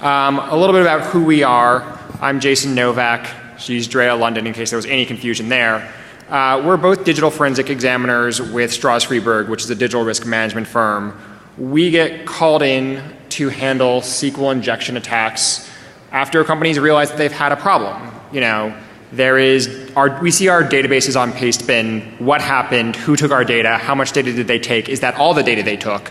A little bit about who we are. I'm Jason Novak. She's Andrea London, in case there was any confusion there. We're both digital forensic examiners with Strauss Friedberg, which is a digital risk management firm. We get called in to handle SQL injection attacks after companies realize that they've had a problem. You know, we see our databases on Pastebin, what happened, who took our data, how much data did they take, is that all the data they took?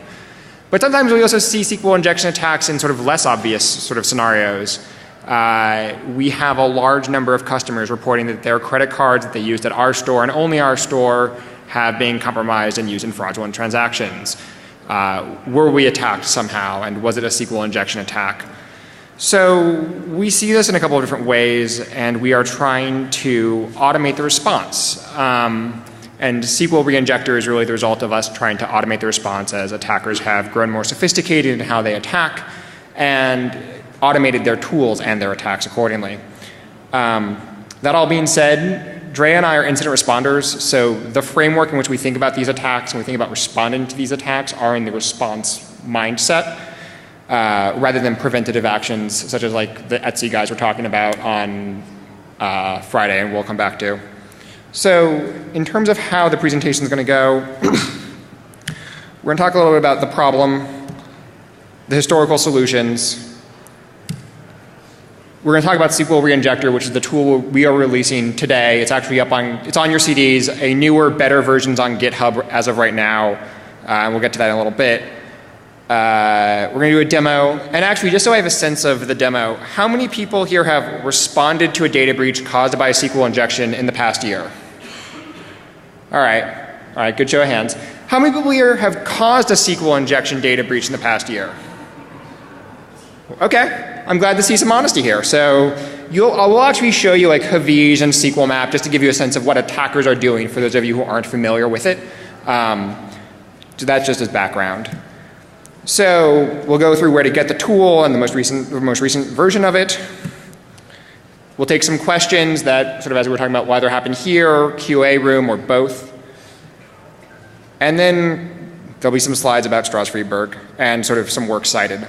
But sometimes we also see SQL injection attacks in sort of less obvious sort of scenarios. We have a large number of customers reporting that their credit cards that they used at our store and only our store have been compromised and used in fraudulent transactions. Were we attacked somehow, and was it a SQL injection attack? So we see this in a couple of different ways, and we are trying to automate the response. And SQL ReInjector is really the result of us trying to automate the response as attackers have grown more sophisticated in how they attack and automated their tools and their attacks accordingly. That all being said, Andrea and I are incident responders, so the framework in which we think about these attacks and we think about responding to these attacks are in the response mindset rather than preventative actions such as like the Etsy guys were talking about on Friday, and we'll come back to. So in terms of how the presentation is going to go, we're going to talk a little bit about the problem, the historical solutions. We're going to talk about SQL ReInjector, which is the tool we are releasing today. It's actually it's on your CDs. A newer, better version's on GitHub as of right now. And we'll get to that in a little bit. We're going to do a demo. And actually, just so I have a sense of the demo, how many people here have responded to a data breach caused by a SQL injection in the past year? All right, good show of hands. How many people here have caused a SQL injection data breach in the past year? Okay, I'm glad to see some honesty here. So I will actually show you like Havij and SQL map just to give you a sense of what attackers are doing for those of you who aren't familiar with it. So that's just as background. So we'll go through where to get the tool and the most recent version of it. We'll take some questions that sort of as we were talking about why they're happening here, QA room, or both. And then there'll be some slides about Strauss Friedberg and sort of some works cited.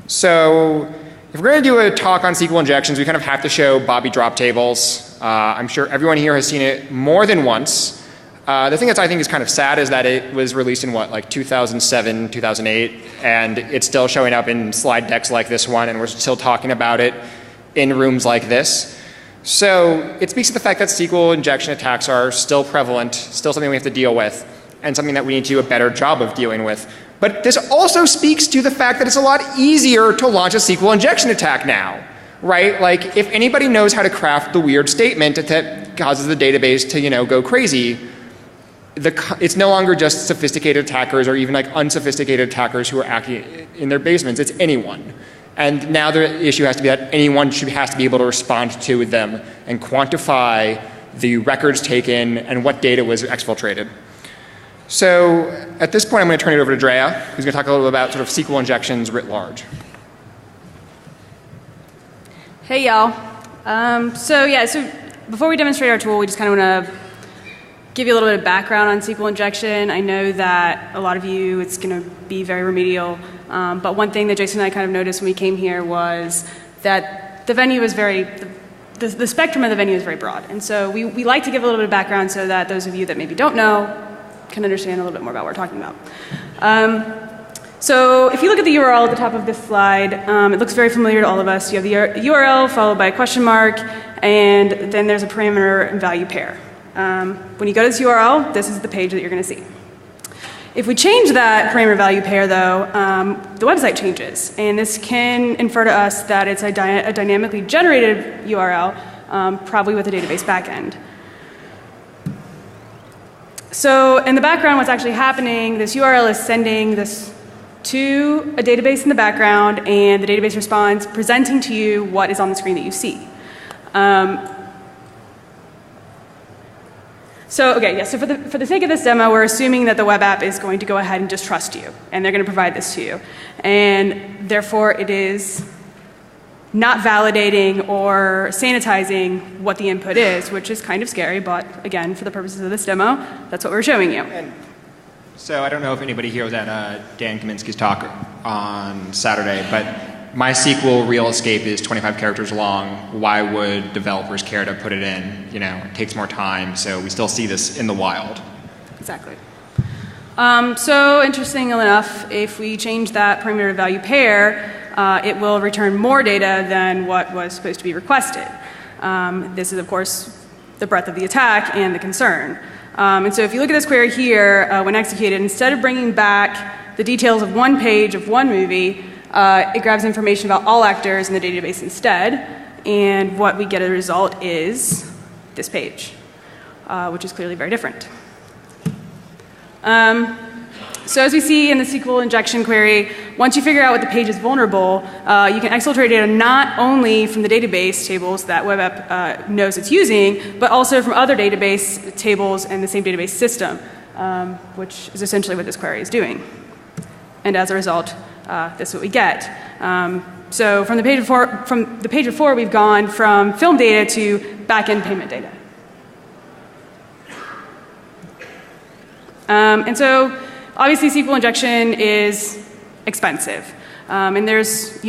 So if we're going to do a talk on SQL injections, we kind of have to show Bobby drop tables. I'm sure everyone here has seen it more than once. The thing that I think is kind of sad is that it was released in what, like 2007, 2008, and it's still showing up in slide decks like this one, and we're still talking about it in rooms like this. So it speaks to the fact that SQL injection attacks are still prevalent, still something we have to deal with, and something that we need to do a better job of dealing with. But this also speaks to the fact that it's a lot easier to launch a SQL injection attack now, right? Like if anybody knows how to craft the weird statement that causes the database to, go crazy, it's no longer just sophisticated attackers or even like unsophisticated attackers who are acting in their basements. It's anyone. And now the issue has to be that anyone has to be able to respond to them and quantify the records taken and what data was exfiltrated. So at this point, I'm going to turn it over to Andrea, who's going to talk a little bit about sort of SQL injections writ large. Hey, y'all. So before we demonstrate our tool, we just kind of want to give you a little bit of background on SQL injection. I know that a lot of you, it's going to be very remedial. But one thing that Jason and I kind of noticed when we came here was that the venue is the spectrum of the venue is very broad. And so we like to give a little bit of background so that those of you that maybe don't know can understand a little bit more about what we're talking about. So if you look at the URL at the top of this slide, it looks very familiar to all of us. You have the URL followed by a question mark, and then there's a parameter and value pair. When you go to this URL, this is the page that you're going to see. If we change that parameter value pair, though, the website changes. And this can infer to us that it's a dynamically generated URL, probably with a database backend. So in the background, what's actually happening, this URL is sending this to a database in the background, and the database responds, presenting to you what is on the screen that you see. So for the sake of this demo, we're assuming that the web app is going to go ahead and just trust you, and they're going to provide this to you. And therefore, it is not validating or sanitizing what the input is, which is kind of scary, but again, for the purposes of this demo, that's what we're showing you. And so I don't know if anybody here was at Dan Kaminsky's talk on Saturday, but MySQL real escape is 25 characters long. Why would developers care to put it in? You know, it takes more time, so we still see this in the wild. Exactly. So interestingly enough, if we change that parameter value pair, it will return more data than what was supposed to be requested. This is, of course, the breadth of the attack and the concern. And so if you look at this query here, when executed, instead of bringing back the details of one page of one movie, it grabs information about all actors in the database instead. And what we get as a result is this page, which is clearly very different. So as we see in the SQL injection query, once you figure out what the page is vulnerable, you can exfiltrate data not only from the database tables that web app knows it's using, but also from other database tables in the same database system, which is essentially what this query is doing. And as a result, this is what we get. So from the page before, we've gone from film data to back-end payment data. And so obviously SQL injection is expensive. And there's,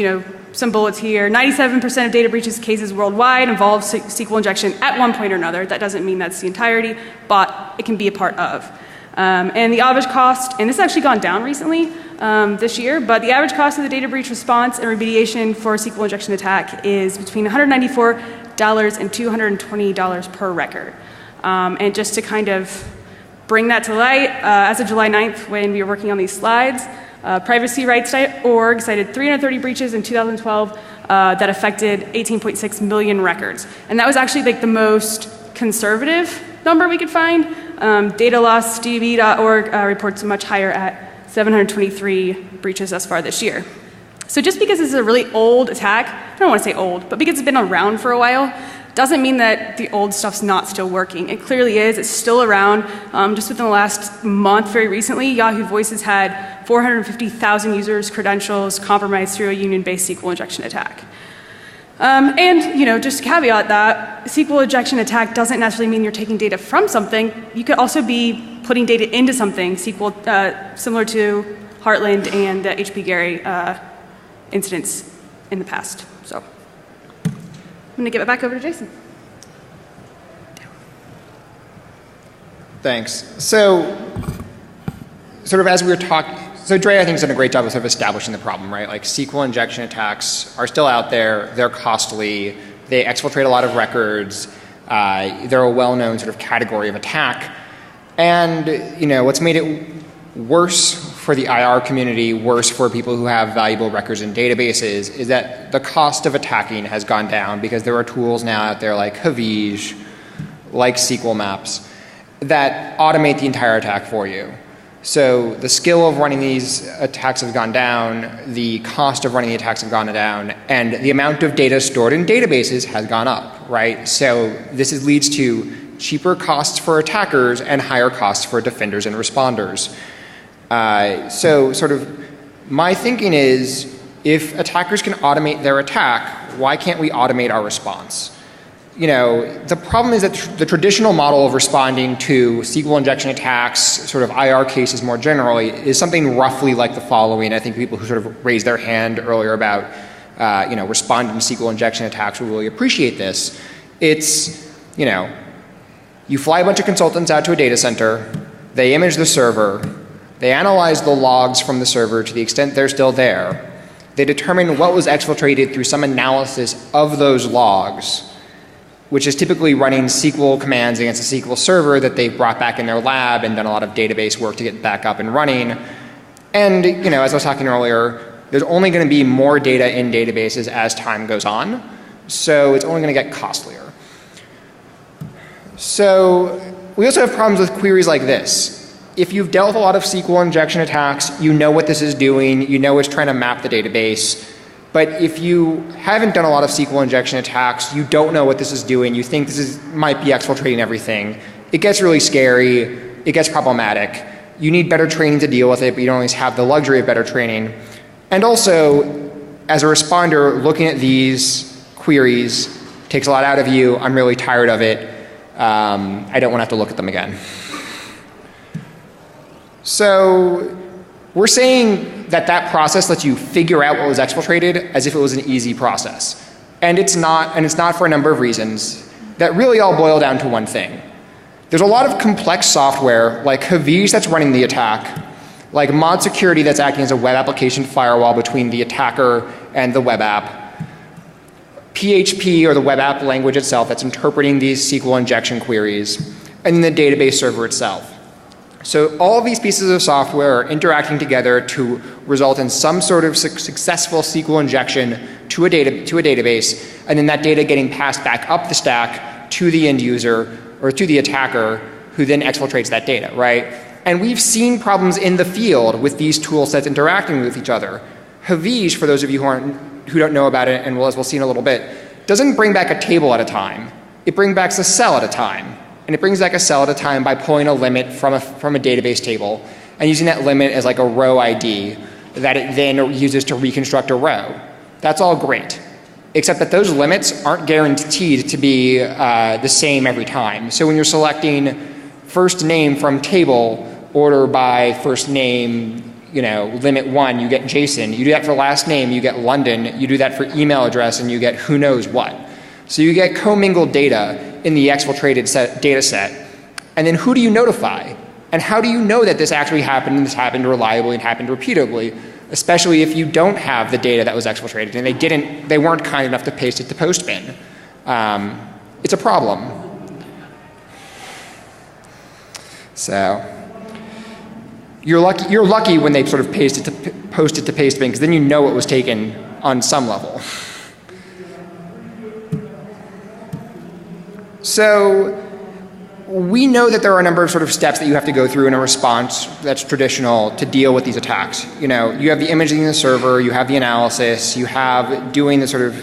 some bullets here. 97% of data breaches cases worldwide involve SQL injection at one point or another. That doesn't mean that's the entirety, but it can be a part of. And the average cost, and this has actually gone down recently this year, but the average cost of the data breach response and remediation for a SQL injection attack is between $194 and $220 per record. And just to kind of bring that to light, as of July 9th, when we were working on these slides, privacyrights.org cited 330 breaches in 2012 that affected 18.6 million records. And that was actually like the most conservative number we could find. DataLossDB.org reports much higher at 723 breaches thus far this year. So just because this is a really old attack, I don't want to say old, but because it's been around for a while, doesn't mean that the old stuff's not still working. It clearly is. It's still around. Just within the last month, very recently, Yahoo Voices had 450,000 users' credentials compromised through a union-based SQL injection attack. And, just to caveat that, SQL injection attack doesn't necessarily mean you're taking data from something. You could also be putting data into something, SQL, similar to Heartland and the HP Gary incidents in the past. So I'm going to give it back over to Jason. Thanks. So, sort of as we were talking, so Dre, I think, has done a great job of sort of establishing the problem, right? Like SQL injection attacks are still out there. They're costly. They exfiltrate a lot of records. They're a well-known sort of category of attack. And, what's made it worse for the IR community, worse for people who have valuable records in databases, is that the cost of attacking has gone down because there are tools now out there like Havij, like SQL Maps, that automate the entire attack for you. So the skill of running these attacks has gone down, the cost of running the attacks have gone down, and the amount of data stored in databases has gone up, right? So this leads to cheaper costs for attackers and higher costs for defenders and responders. So sort of my thinking is, if attackers can automate their attack, why can't we automate our response? The problem is that the traditional model of responding to SQL injection attacks, sort of IR cases more generally, is something roughly like the following. I think people who sort of raised their hand earlier about, responding to SQL injection attacks will really appreciate this. It's, you fly a bunch of consultants out to a data center, they image the server, they analyze the logs from the server to the extent they're still there, they determine what was exfiltrated through some analysis of those logs, which is typically running SQL commands against a SQL server that they've brought back in their lab and done a lot of database work to get back up and running. And, as I was talking earlier, there's only going to be more data in databases as time goes on, so it's only going to get costlier. So we also have problems with queries like this. If you've dealt with a lot of SQL injection attacks, you know what this is doing, you know it's trying to map the database. But if you haven't done a lot of SQL injection attacks, you don't know what this is doing, you think this might be exfiltrating everything, it gets really scary, it gets problematic. You need better training to deal with it, but you don't always have the luxury of better training. And also, as a responder, looking at these queries takes a lot out of you. I'm really tired of it. I don't want to have to look at them again. So we're saying that process lets you figure out what was exfiltrated as if it was an easy process. And it's not for a number of reasons that really all boil down to one thing. There's a lot of complex software like Havish that's running the attack, like mod security that's acting as a web application firewall between the attacker and the web app, PHP or the web app language itself that's interpreting these SQL injection queries, and then the database server itself. So all of these pieces of software are interacting together to result in some sort of successful SQL injection to a database, and then that data getting passed back up the stack to the end user or to the attacker, who then exfiltrates that data, right? And we've seen problems in the field with these tool sets interacting with each other. Havish, for those of you who don't know about it, and as we'll see in a little bit, doesn't bring back a table at a time. It brings back a cell at a time. And it brings back a cell at a time by pulling a limit from a database table and using that limit as like a row ID that it then uses to reconstruct a row. That's all great, except that those limits aren't guaranteed to be the same every time. So when you're selecting first name from table, order by first name, limit 1, you get Jason. You do that for last name, you get London. You do that for email address, and you get who knows what. So you get commingled data in the exfiltrated data set. And then who do you notify? And how do you know that this actually happened and this happened reliably and happened repeatably, especially if you don't have the data that was exfiltrated and they weren't kind enough to paste it to postbin? It's a problem. So you're lucky when they sort of post it to pastebin, because then you know it was taken on some level. So we know that there are a number of sort of steps that you have to go through in a response that's traditional to deal with these attacks. You have the imaging in the server, you have the analysis, you have doing the sort of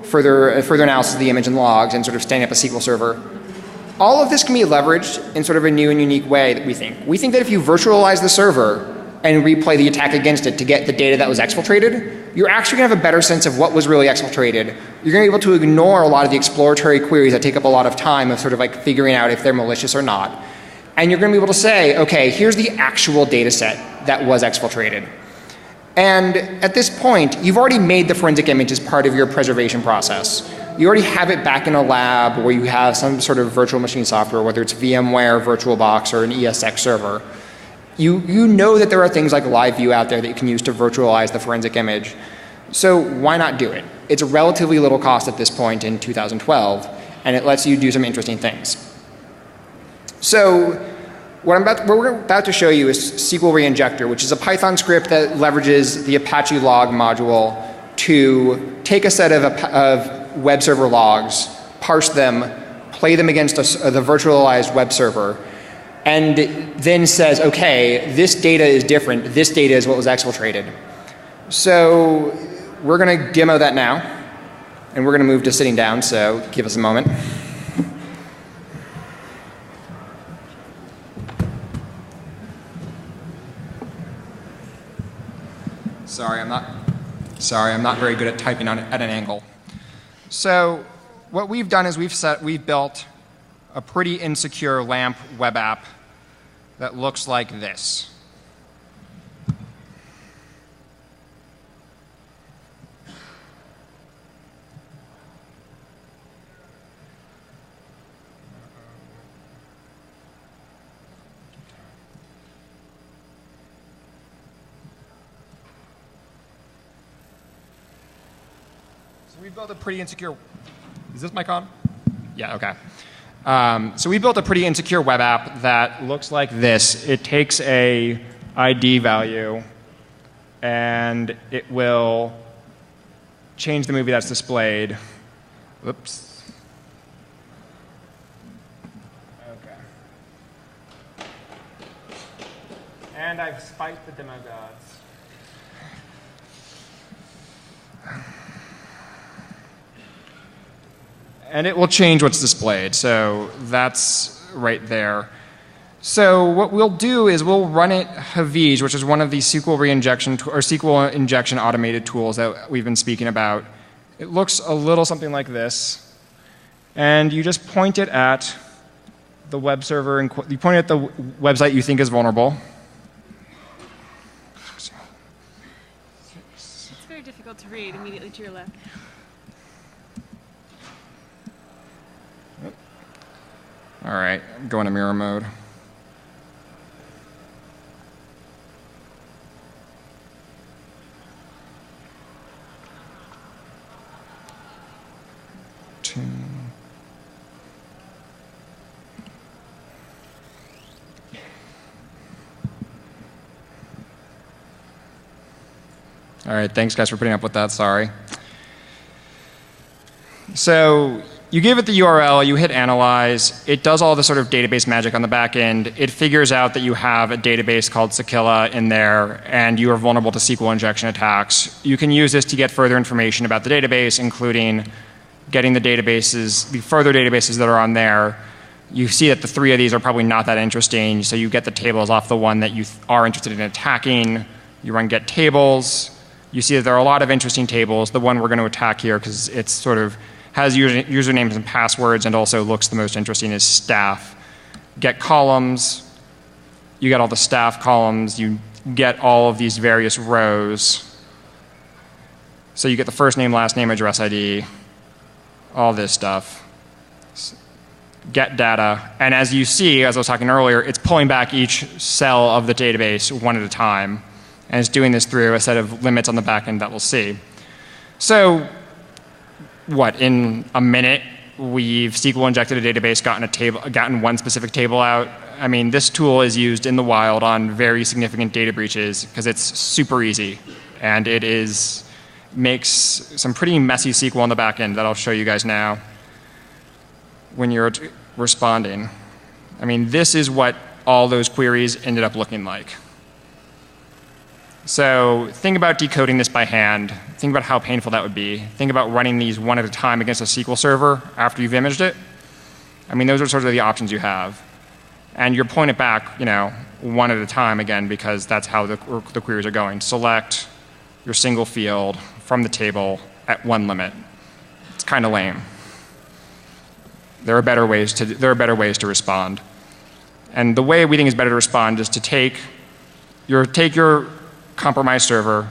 further analysis of the image and logs, and sort of standing up a SQL server. All of this can be leveraged in sort of a new and unique way that we think. We think that if you virtualize the server and replay the attack against it to get the data that was exfiltrated, you're actually going to have a better sense of what was really exfiltrated. You're going to be able to ignore a lot of the exploratory queries that take up a lot of time of sort of like figuring out if they're malicious or not. And you're going to be able to say, okay, here's the actual data set that was exfiltrated. And at this point, you've already made the forensic image as part of your preservation process. You already have it back in a lab where you have some sort of virtual machine software, whether it's VMware, VirtualBox, or an ESX server. You know that there are things like LiveView out there that you can use to virtualize the forensic image. So why not do it? It's a relatively little cost at this point in 2012, and it lets you do some interesting things. So what we're about to show you is SQL ReInjector, which is a Python script that leverages the Apache log module to take a set of web server logs, parse them, play them against the virtualized web server, and then says, okay, this data is different. This data is what was exfiltrated. So we're going to demo that now, and we're going to move to sitting down, so give us a moment. Sorry, I'm not very good at typing at an angle. So what we've done is we've built a pretty insecure LAMP web app that looks like this. So we built a pretty insecure. Is this mic on? Yeah, okay. So we built a pretty insecure web app that looks like this. It takes a ID value and it will change the movie that's displayed. Whoops. Okay. And I've spiked the demo gods. And it will change what's displayed. So that's right there. So what we'll do is we'll run it Havish, which is one of the SQL reinjection or SQL injection automated tools that we've been speaking about. It looks a little something like this. And you just point it at the web server, and you point it at the website you think is vulnerable. difficult to read immediately to your left. All right, go into mirror mode. All right, thanks guys for putting up with that, sorry. So you give it the URL, you hit analyze, it does all the sort of database magic on the back end. It figures out that you have a database called Sequilla in there and you are vulnerable to SQL injection attacks. You can use this to get further information about the database, including getting the further databases that are on there. You see that the 3 of these are probably not that interesting, so you get the tables off the one that you are interested in attacking. You run get tables. You see that there are a lot of interesting tables. The one we're going to attack here, because it sort of has usernames and passwords and also looks the most interesting, is staff. Get columns. You get all the staff columns. You get all of these various rows. So you get the first name, last name, address ID, all this stuff. Get data. And as you see, as I was talking earlier, it's pulling back each cell of the database one at a time. And it's doing this through a set of limits on the back end that we'll see. So in a minute, we've SQL injected a database, gotten one specific table out. I mean, this tool is used in the wild on very significant data breaches because it's super easy. And it makes some pretty messy SQL on the back end that I'll show you guys now when you're responding. I mean, this is what all those queries ended up looking like. So think about decoding this by hand. Think about how painful that would be. Think about running these one at a time against a SQL server after you've imaged it. I mean, those are sort of the options you have. And you're pulling it back, one at a time again, because that's how the queries are going. Select your single field from the table at one limit. It's kind of lame. There are better ways to respond. And the way we think is better to respond is to take your compromised server,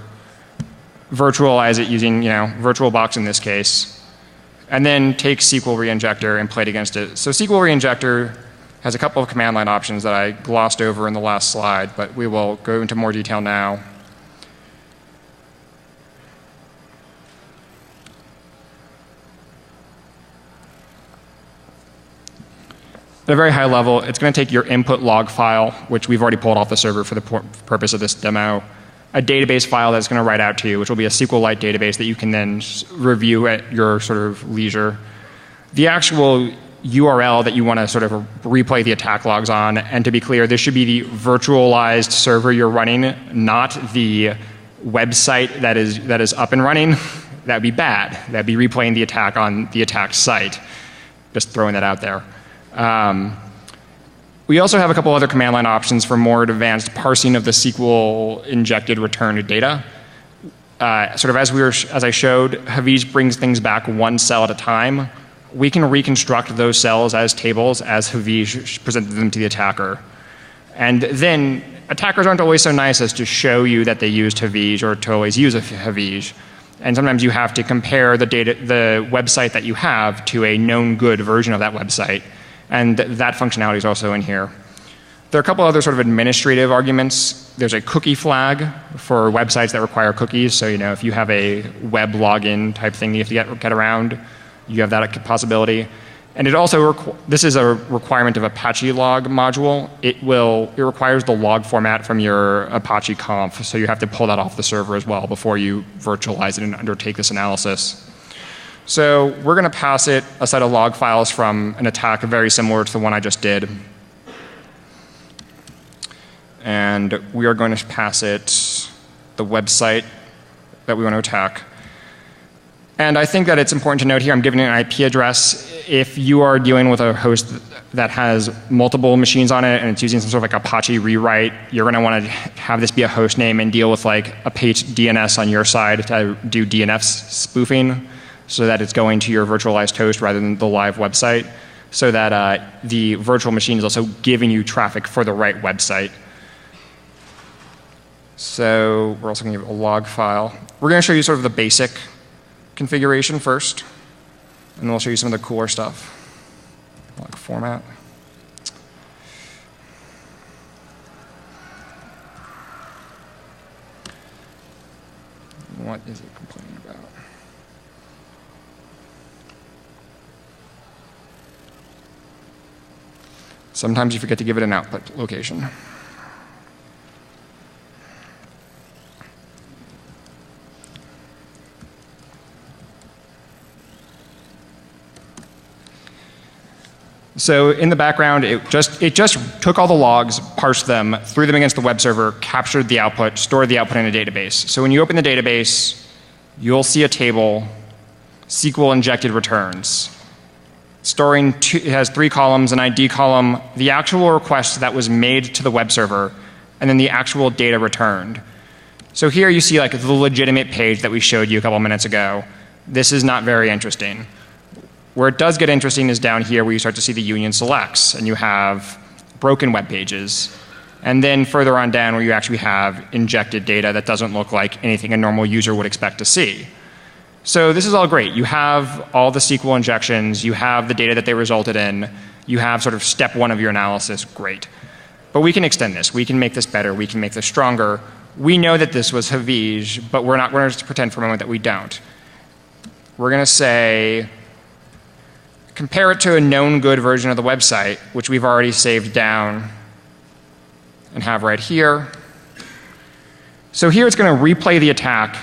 virtualize it using VirtualBox in this case, and then take SQL ReInjector and play it against it. So SQL ReInjector has a couple of command line options that I glossed over in the last slide, but we will go into more detail now. At a very high level, it's going to take your input log file, which we've already pulled off the server for the purpose of this demo, a database file that's going to write out to you, which will be a SQLite database that you can then review at your sort of leisure. The actual URL that you want to sort of replay the attack logs on, and to be clear, this should be the virtualized server you're running, not the website that is up and running. That would be bad. That would be replaying the attack on the attack site. Just throwing that out there. We also have a couple other command line options for more advanced parsing of the SQL injected returned data. Sort of as I showed, Havij brings things back one cell at a time. We can reconstruct those cells as tables as Havij presented them to the attacker. And then attackers aren't always so nice as to show you that they used Havij or to always use a Havij. And sometimes you have to compare the website that you have to a known good version of that website. And that functionality is also in here. There are a couple other sort of administrative arguments. There's a cookie flag for websites that require cookies. So if you have a web login type thing you have to get around, you have that possibility. And it also this is a requirement of Apache log module. It requires the log format from your Apache conf, so you have to pull that off the server as well before you virtualize it and undertake this analysis. So we're going to pass it a set of log files from an attack very similar to the one I just did. And we are going to pass it the website that we want to attack. And I think that it's important to note here, I'm giving an IP address. If you are dealing with a host that has multiple machines on it and it's using some sort of like Apache rewrite, you're going to want to have this be a host name and deal with like Apache DNS on your side to do DNS spoofing, so that it's going to your virtualized host rather than the live website, so that the virtual machine is also giving you traffic for the right website. So we're also going to give it a log file. We're going to show you sort of the basic configuration first, and then we'll show you some of the cooler stuff, like format. What is it complaining about? Sometimes you forget to give it an output location. So in the background, it just took all the logs, parsed them, threw them against the web server, captured the output, stored the output in a database. So when you open the database, you'll see a table, SQL injected returns. It has 3 columns, an ID column, the actual request that was made to the web server, and then the actual data returned. So here you see like the legitimate page that we showed you a couple minutes ago. This is not very interesting. Where it does get interesting is down here where you start to see the union selects, and you have broken web pages. And then further on down where you actually have injected data that doesn't look like anything a normal user would expect to see. So this is all great. You have all the SQL injections, you have the data that they resulted in, you have sort of step 1 of your analysis, great. But we can extend this, we can make this better, we can make this stronger. We know that this was Havij, but we're going to pretend for a moment that we don't. We're going to say, compare it to a known good version of the website, which we've already saved down and have right here. So here it's going to replay the attack,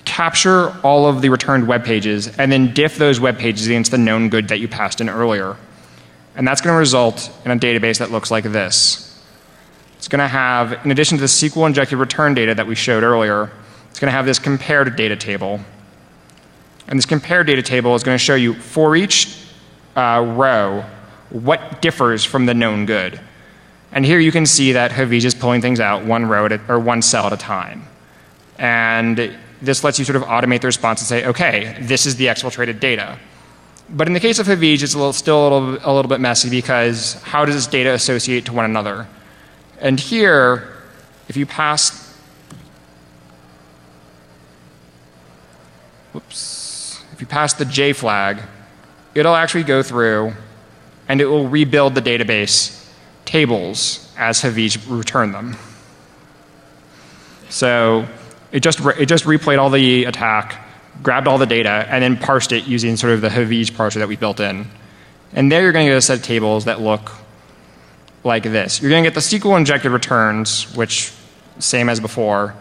capture all of the returned web pages, and then diff those web pages against the known good that you passed in earlier. And that's going to result in a database that looks like this. It's going to have, in addition to the SQL injected return data that we showed earlier, it's going to have this compared data table. And this compared data table is going to show you for each row what differs from the known good. And here you can see that Havij is pulling things out one row or one cell at a time. And this lets you sort of automate the response and say, okay, this is the exfiltrated data. But in the case of Havij, it's still a little bit messy because how does this data associate to one another? And here, if you pass, if you pass the J flag, it'll actually go through and it will rebuild the database tables as Havij returned them. So it just replayed all the attack, grabbed all the data, and then parsed it using sort of the Havij parser that we built in. And there you're going to get a set of tables that look like this. You're going to get the SQL injected returns, which same as before.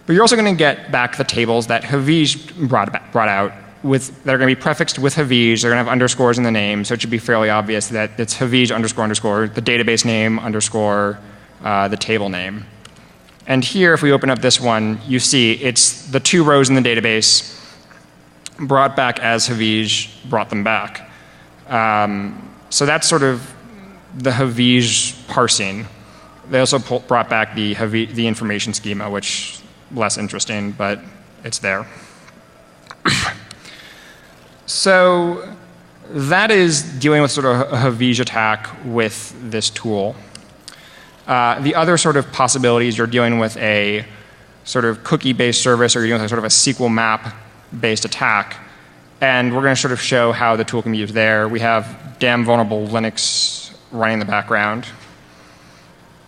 But you're also going to get back the tables that Havij brought out that are going to be prefixed with Havij. They're going to have underscores in the name, so it should be fairly obvious that it's Havij underscore underscore, the database name underscore the table name. And here, if we open up this one, you see it's the 2 rows in the database brought back as Havij brought them back. So that's sort of the Havij parsing. They also brought back the information schema, which less interesting, but it's there. So that is dealing with sort of a Havij attack with this tool. The other sort of possibilities, you're dealing with a sort of cookie-based service, or you're dealing with a sort of a SQL map-based attack. And we're going to sort of show how the tool can be used there. We have damn vulnerable Linux running in the background.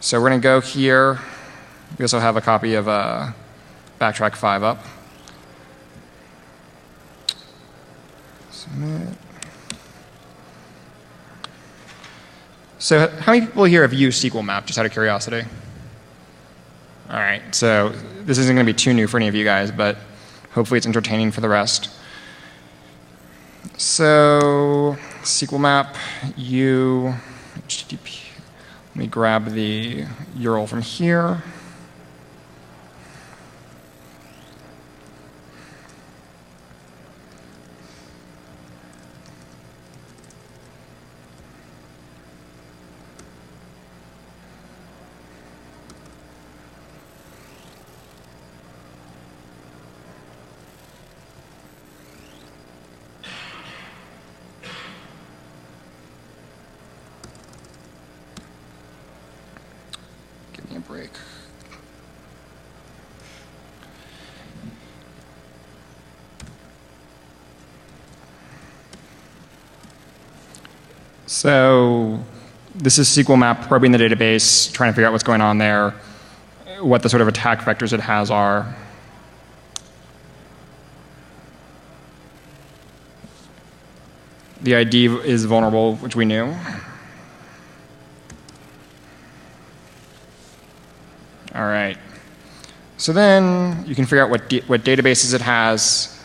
So we're going to go here. We also have a copy of Backtrack 5 up. Submit. So how many people here have used SQL Map, just out of curiosity? All right, so this isn't going to be too new for any of you guys, but hopefully it's entertaining for the rest. So SQL Map, HTTP. Let me grab the URL from here. Break. So this is SQL map probing the database, trying to figure out what's going on there, what the sort of attack vectors it has are. The ID is vulnerable, which we knew. All right. So then you can figure out what databases it has.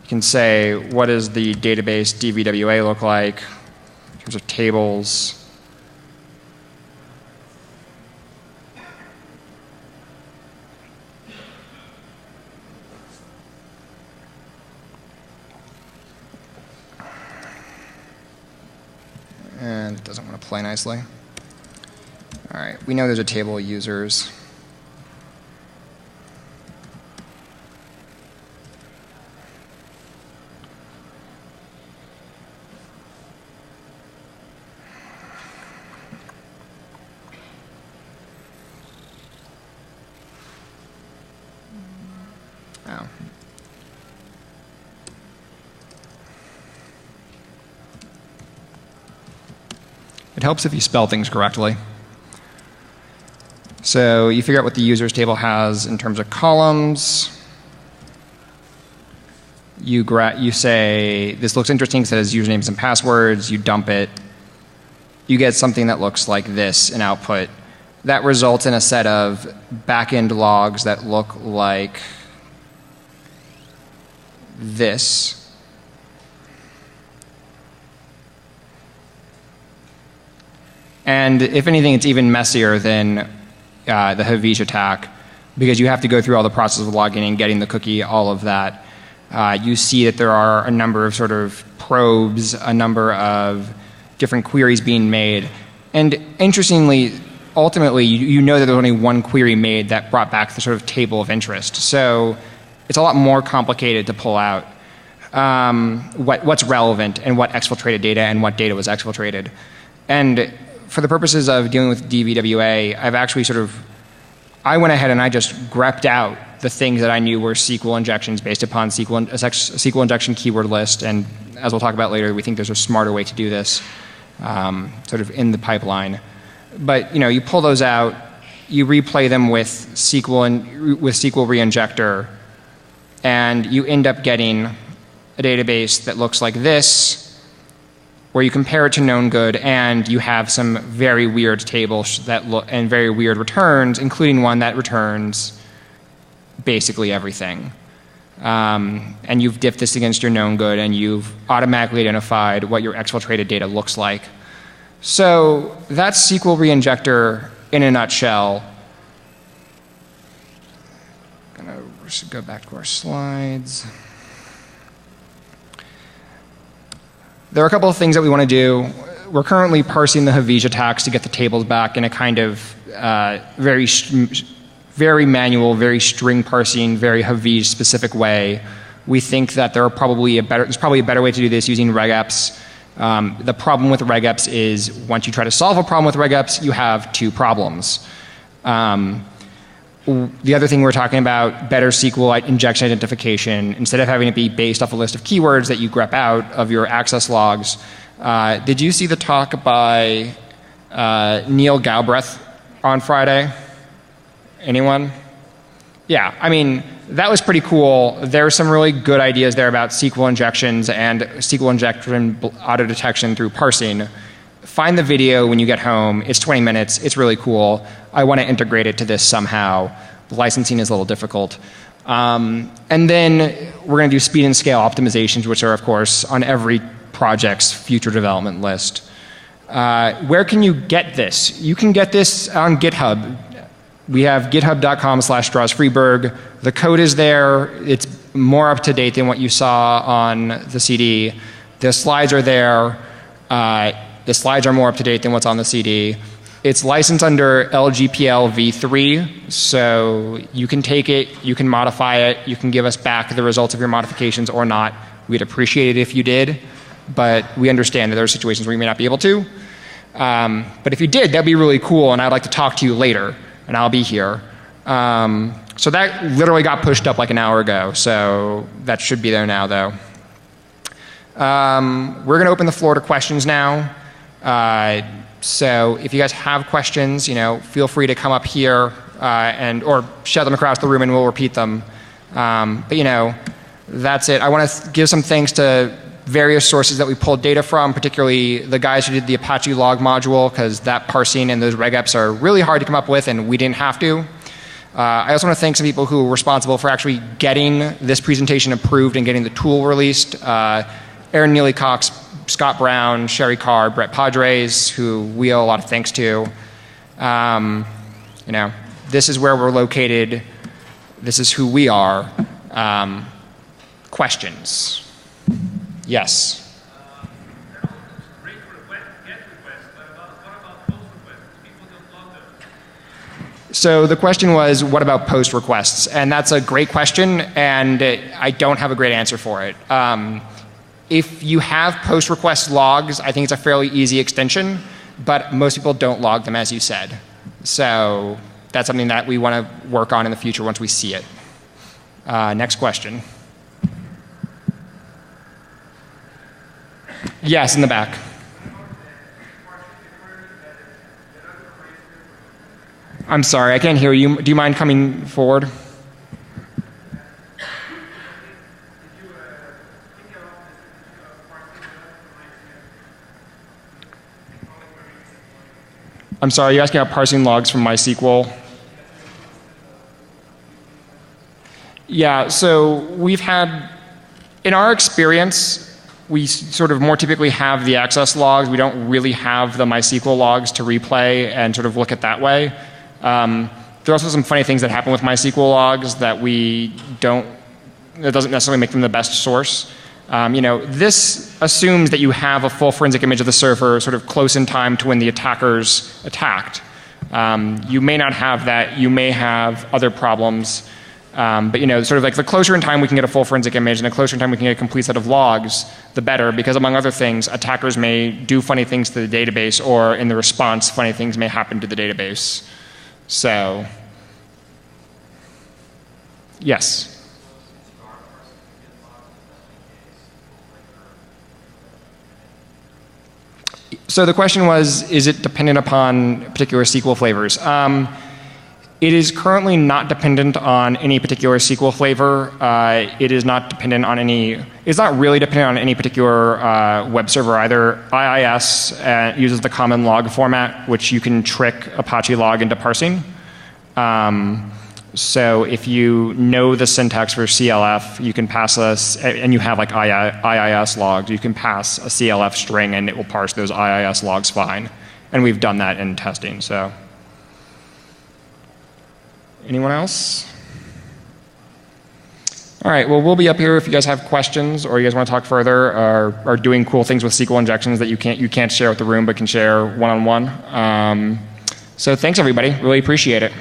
You can say, what does the database DVWA look like in terms of tables? And it doesn't want to play nicely. All right, we know there's a table of users. Oh. It helps if you spell things correctly. So you figure out what the users table has in terms of columns. You say, this looks interesting because it has usernames and passwords. You dump it. You get something that looks like this in output. That results in a set of backend logs that look like this. And if anything, it's even messier than the Havish attack, because you have to go through all the process of logging in, getting the cookie, all of that. You see that there are a number of sort of probes, a number of different queries being made. And interestingly, ultimately, you know that there's only one query made that brought back the sort of table of interest. So it's a lot more complicated to pull out what's relevant and what exfiltrated data and what data was exfiltrated. And for the purposes of dealing with DVWA, I've actually I went ahead and I just grepped out the things that I knew were SQL injections based upon a SQL injection keyword list. And as we'll talk about later, we think there's a smarter way to do this sort of in the pipeline. But you pull those out, you replay them with SQL ReInjector, and you end up getting a database that looks like this, where you compare it to known good, and you have some very weird tables and very weird returns, including one that returns basically everything. And you've diffed this against your known good, and you've automatically identified what your exfiltrated data looks like. So that's SQL ReInjector in a nutshell. I'm going to go back to our slides. There are a couple of things that we want to do. We're currently parsing the Havish attacks to get the tables back in a kind of very manual, very string parsing, very Havish specific way. We think that there's probably a better way to do this using regex. The problem with regex is once you try to solve a problem with regex, you have two problems. The other thing we're talking about, better SQL injection identification. Instead of having it be based off a list of keywords that you grep out of your access logs. Did you see the talk by Neil Galbraith on Friday? Anyone? Yeah, I mean, that was pretty cool. There are some really good ideas there about SQL injections and SQL injection auto detection through parsing. Find the video when you get home. It's 20 minutes. It's really cool. I want to integrate it to this somehow. The licensing is a little difficult. And then we're going to do speed and scale optimizations, which are, of course, on every project's future development list. Where can you get this? You can get this on GitHub. We have github.com/StraussFreiberg. The code is there. It's more up to date than what you saw on the CD. The slides are there. The slides are more up to date than what's on the CD. It's licensed under LGPL v3, so you can take it, you can modify it, you can give us back the results of your modifications or not. We'd appreciate it if you did, but we understand that there are situations where you may not be able to. But if you did, that'd be really cool, and I'd like to talk to you later, and I'll be here. So that literally got pushed up like an hour ago, so that should be there now, though. We're going to open the floor to questions now. So if you guys have questions, feel free to come up here or shout them across the room and we'll repeat them. But that's it. I want to give some thanks to various sources that we pulled data from, particularly the guys who did the Apache log module, because that parsing and those regeps are really hard to come up with and we didn't have to. I also want to thank some people who were responsible for actually getting this presentation approved and getting the tool released. Aaron Neely Cox, Scott Brown, Sherry Carr, Brett Padres, who we owe a lot of thanks to. This is where we're located. This is who we are. Questions? Yes. Great for GET requests, but what about POST requests? People don't log them. So the question was, what about POST requests? And that's a great question, and I don't have a great answer for it. If you have POST request logs, I think it's a fairly easy extension, but most people don't log them, as you said. So that's something that we want to work on in the future once we see it. Next question. Yes, in the back. I'm sorry, I can't hear you. Do you mind coming forward? I'm sorry, you're asking about parsing logs from MySQL? Yeah, so we've had, in our experience, we sort of more typically have the access logs. We don't really have the MySQL logs to replay and sort of look at that way. There are also some funny things that happen with MySQL logs that that doesn't necessarily make them the best source. This assumes that you have a full forensic image of the server sort of close in time to when the attackers attacked. You may not have that. You may have other problems. But sort of like the closer in time we can get a full forensic image and the closer in time we can get a complete set of logs, the better, because among other things, attackers may do funny things to the database, or in the response, funny things may happen to the database. So, yes. So the question was, is it dependent upon particular SQL flavors? It is currently not dependent on any particular SQL flavor. It is not dependent on it's not really dependent on any particular web server either. IIS uses the common log format, which you can trick Apache log into parsing. So if you know the syntax for CLF, you can pass and you have like IIS logs, you can pass a CLF string and it will parse those IIS logs fine. And we've done that in testing, so. Anyone else? All right, well, we'll be up here if you guys have questions or you guys want to talk further or are doing cool things with SQL injections that you can't share with the room but can share one-on-one. So thanks, everybody. Really appreciate it.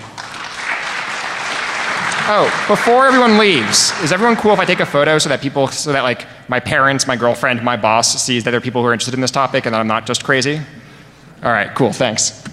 Oh, before everyone leaves, is everyone cool if I take a photo so that like my parents, my girlfriend, my boss sees that there are people who are interested in this topic and that I'm not just crazy? All right, cool, thanks.